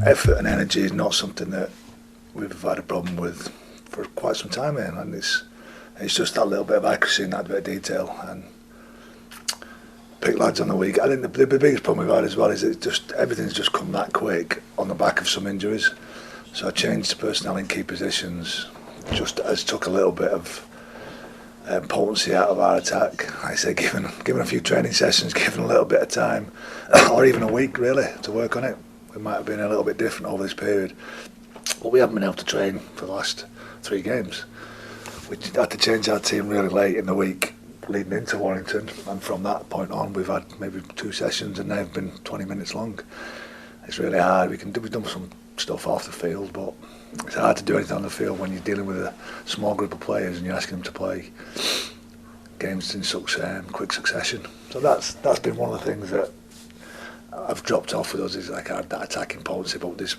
effort and energy is not something that we've had a problem with for quite some time here, and it's just that little bit of accuracy and that bit of detail and pick lads on the week. I think the biggest problem we've had as well is everything's just come that quick on the back of some injuries. So I changed personnel in key positions just as took a little bit of potency out of our attack. I say given a few training sessions, given a little bit of time, or even a week really to work on it, we might have been a little bit different over this period. But we haven't been able to train for the last 3 games. We had to change our team really late in the week leading into Warrington, and from that point on we've had maybe 2 sessions and they've been 20 minutes long. It's really hard. We've done some stuff off the field, but it's hard to do anything on the field when you're dealing with a small group of players and you're asking them to play games in quick succession. So that's been one of the things that I've dropped off with us, is like that attacking potency, but there's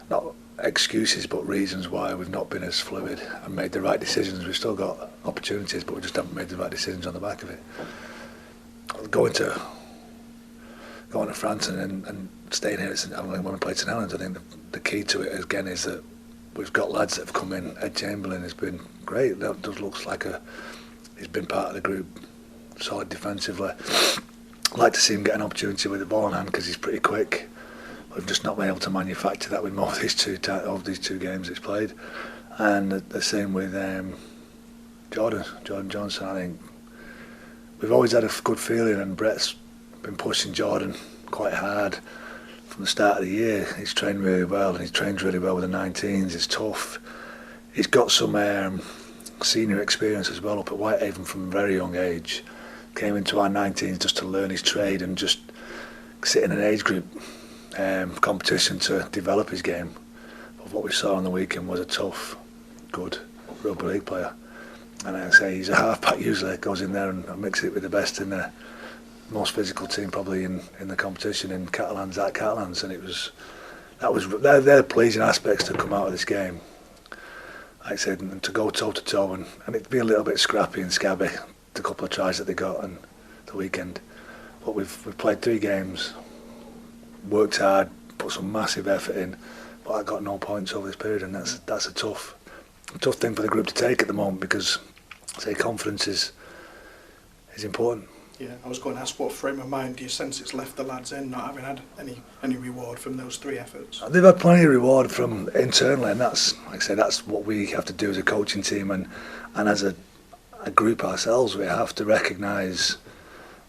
not excuses but reasons why we've not been as fluid and made the right decisions. We've still got opportunities, but we just haven't made the right decisions on the back of it. Going to France and staying here when we played St Helens, I think the key to it again is that we've got lads that have come in. Ed Chamberlain has been great. That does looks like he's been part of the group, solid defensively. I'd like to see him get an opportunity with the ball in hand because he's pretty quick. We've just not been able to manufacture that with more of these two games he's played. And the same with Jordan Johnson. I think we've always had a good feeling, and Brett's been pushing Jordan quite hard from the start of the year. He's trained really well, and he's trained really well with the 19s. He's tough. He's got some senior experience as well up at Whitehaven from a very young age. Came into our 19s just to learn his trade and just sit in an age group competition to develop his game. But what we saw on the weekend was a tough, good rugby league player. And I say he's a half-back usually, goes in there and mixes it with the best in the most physical team probably in the competition in Catalans at Catalans, and they're pleasing aspects to come out of this game. Like I said, and to go toe to toe and it be a little bit scrappy and scabby, the couple of tries that they got on the weekend. But we've played 3 games, worked hard, put some massive effort in, but I got no points over this period, and that's a tough thing for the group to take at the moment, because say confidence is important. Yeah, I was going to ask, what frame of mind do you sense it's left the lads in, not having had any reward from those 3 efforts? They've had plenty of reward from internally, and that's, like I say, that's what we have to do as a coaching team, and as a group ourselves. We have to recognise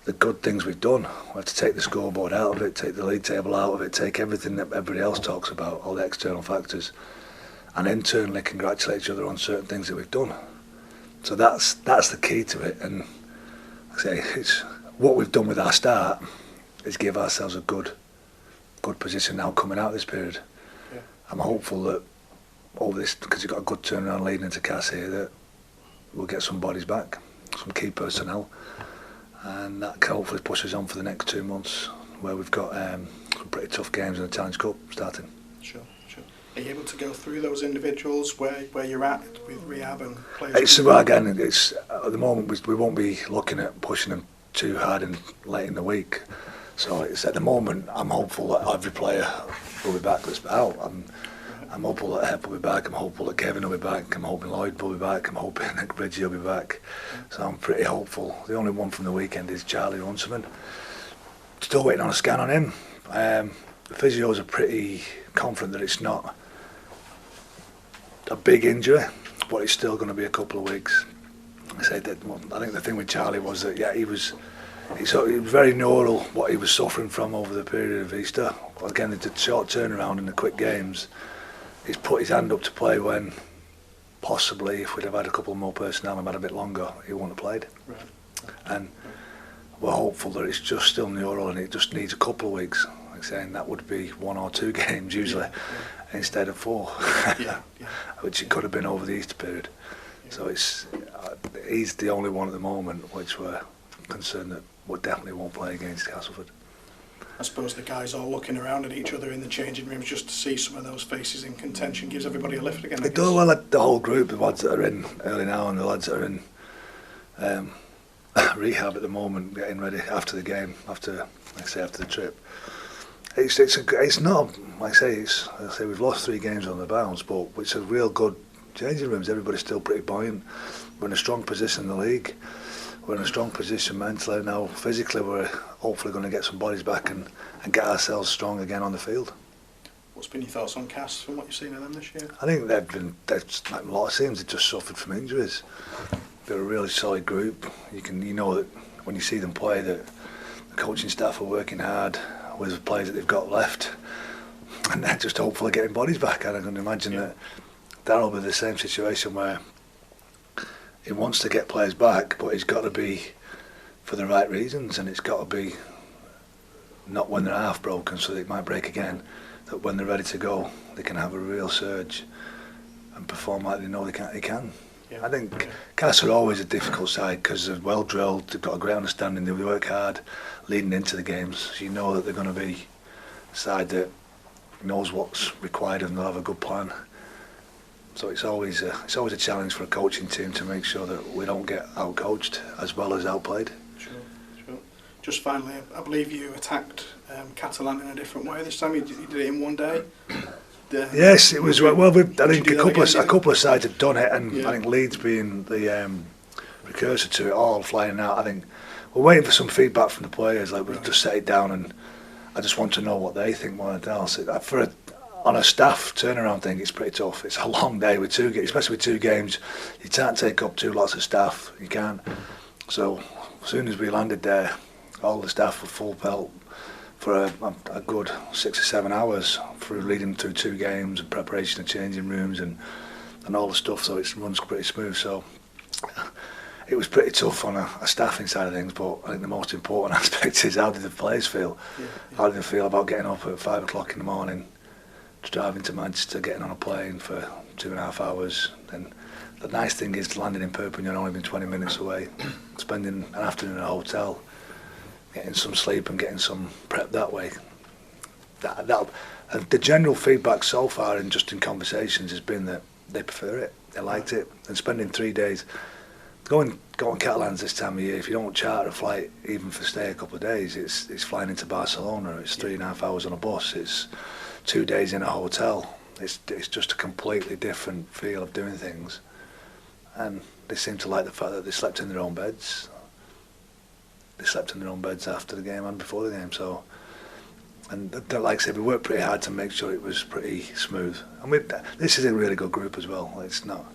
the good things we've done. We have to take the scoreboard out of it, take the league table out of it, take everything that everybody else talks about, all the external factors, and internally congratulate each other on certain things that we've done. So that's the key to it, and like I say, it's what we've done with our start is give ourselves a good position now coming out of this period. Yeah. I'm hopeful that all this, because you've got a good turnaround leading into Cass here, that we'll get some bodies back, some key personnel, and that can hopefully push us on for the next 2 months, where we've got some pretty tough games in the Challenge Cup starting. Sure. Are you able to go through those individuals where you're at with rehab and players? At the moment we won't be looking at pushing them too hard and late in the week. So it's at the moment I'm hopeful that every player will be back that's out. I'm hopeful that Hep will be back. I'm hopeful that Kevin will be back. I'm hoping Lloyd will be back. I'm hoping that Bridgie will be back. So I'm pretty hopeful. The only one from the weekend is Charlie Runciman. Still waiting on a scan on him. The physios are pretty confident that it's not a big injury, but it's still going to be a couple of weeks. I think the thing with Charlie was that it was very neural what he was suffering from over the period of Easter. Again, the short turnaround in the quick games. He's put his hand up to play when possibly if we'd have had a couple more personnel and had a bit longer, he wouldn't have played. Right. And we're hopeful that it's just still neural and it just needs a couple of weeks. Like saying that would be 1 or 2 games usually. Instead of 4, which it could have been over the Easter period. So he's the only one at the moment which we're concerned that we definitely won't play against Castleford. I suppose the guys all looking around at each other in the changing rooms just to see some of those faces in contention gives everybody a lift again. They do well, the whole group, the lads that are in early now and the lads that are in rehab at the moment, getting ready after the game, after the trip. It's not, like I say we've lost 3 games on the bounce, but it's a real good changing rooms. Everybody's still pretty buoyant. We're in a strong position in the league. We're in a strong position mentally now. Physically, we're hopefully going to get some bodies back and get ourselves strong again on the field. What's been your thoughts on Cass from what you've seen of them this year? I think they've like a lot of teams, they've just suffered from injuries. They're a really solid group. You know that when you see them play, that the coaching staff are working hard with the players that they've got left, and they're just hopefully getting bodies back. And I can imagine that that'll be the same situation where he wants to get players back, but it's got to be for the right reasons, and it's got to be not when they're half broken, so they might break again. That when they're ready to go, they can have a real surge and perform like they know they can. I think Cass are always a difficult side because they're well drilled, they've got a great understanding, they work hard leading into the games, so you know that they're going to be a side that knows what's required and they'll have a good plan. So it's always a challenge for a coaching team to make sure that we don't get out-coached as well as outplayed. Sure. Just finally, I believe you attacked Catalan in a different way this time. You did it in one day. Yes, it was. Well, I think a couple of sides had done it, and I think Leeds being the precursor to it all, flying out. I think we're waiting for some feedback from the players. Like we've just set it down, and I just want to know what they think more than else. On a staff turnaround thing, it's pretty tough. It's a long day with 2 games, especially with 2 games. You can't take up 2 lots of staff. You can't. So as soon as we landed there, all the staff were full pelt for a good 6 or 7 hours through leading through 2 games and preparation of changing rooms and all the stuff. So it runs pretty smooth. So it was pretty tough on a staffing side of things. But I think the most important aspect is how did the players feel? How did they feel about getting up at 5 o'clock in the morning, driving to Manchester, getting on a plane for 2.5 hours? And the nice thing is landing in Perpignan, only been 20 minutes away, spending an afternoon in a hotel, getting some sleep and getting some prep that way. The general feedback so far, and just in conversations, has been that they prefer it. They liked it, and spending 3 days going Catalans this time of year. If you don't charter a flight, even for stay a couple of days, it's flying into Barcelona. It's 3.5 hours on a bus. It's 2 days in a hotel. It's just a completely different feel of doing things, and they seem to like the fact that they slept in their own beds. They slept in their own beds after the game and before the game. So, and like I said, we worked pretty hard to make sure it was pretty smooth. And this is a really good group as well. It's not.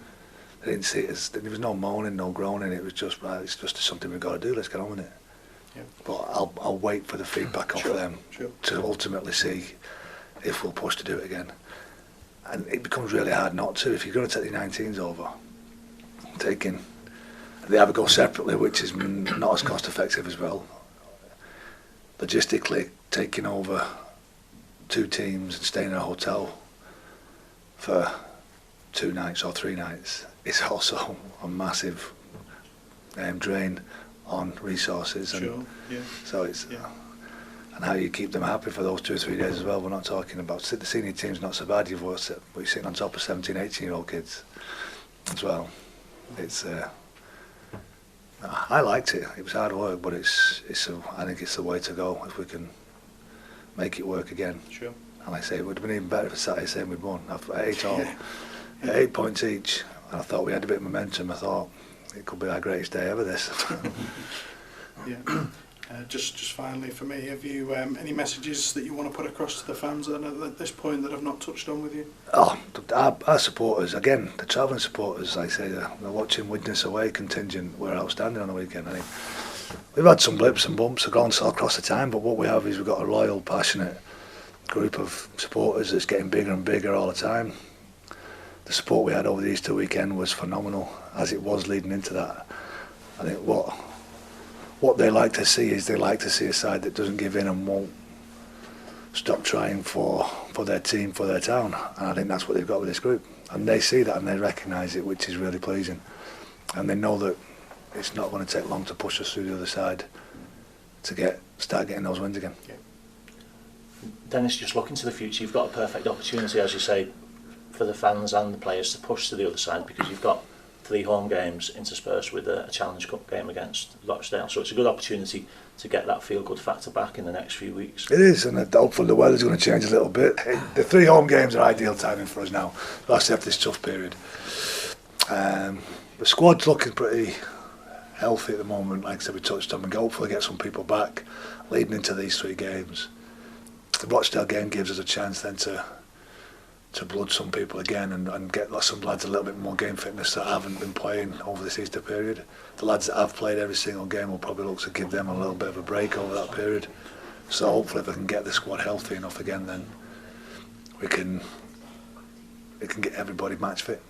They didn't see it as, there was no moaning, no groaning. It was just, it's just something we've got to do. Let's get on with it. Yeah. But I'll wait for the feedback off them to ultimately see if we'll push to do it again. And it becomes really hard not to. If you're going to take the 19s over, they either go separately, which is not as cost effective as well. Logistically, taking over 2 teams and staying in a hotel for 2 nights or 3 nights is also a massive drain on resources. And so it's and how you keep them happy for those 2 or 3 days as well. We're not talking about the senior team's not so bad. You're sitting on top of 17, 18-year-old kids as well. It's. I liked it. It was hard work, but I think it's the way to go if we can make it work again. Sure. And like I say, it would have been even better for Saturday saying we'd won. At 8 points each, and I thought we had a bit of momentum. I thought it could be our greatest day ever. This. Just finally for me, have you any messages that you want to put across to the fans at this point that I've not touched on with you? Our supporters, again, the travelling supporters, like I say, they're watching Widnes away contingent were outstanding on the weekend. I think we've had some blips and bumps across the time, but what we have is we've got a loyal, passionate group of supporters that's getting bigger and bigger all the time. The support we had over the Easter weekend was phenomenal, as it was leading into that. I think what they like to see is they like to see a side that doesn't give in and won't stop trying for their team, for their town. And I think that's what they've got with this group. And they see that and they recognise it, which is really pleasing. And they know that it's not going to take long to push us through the other side to start getting those wins again. Yeah. Denis, just looking to the future, you've got a perfect opportunity, as you say, for the fans and the players to push to the other side, because you've got 3 home games interspersed with a Challenge Cup game against Rochdale. So it's a good opportunity to get that feel-good factor back in the next few weeks. It is, and hopefully the weather's going to change a little bit. The 3 home games are ideal timing for us now, last after this tough period. The squad's looking pretty healthy at the moment. Like I said, we touched on, we can hopefully get some people back leading into these 3 games. The Rochdale game gives us a chance then to blood some people again and get some lads a little bit more game fitness that haven't been playing over this Easter period. The lads that have played every single game will probably look to give them a little bit of a break over that period. So hopefully if we can get the squad healthy enough again, then we can get everybody match fit.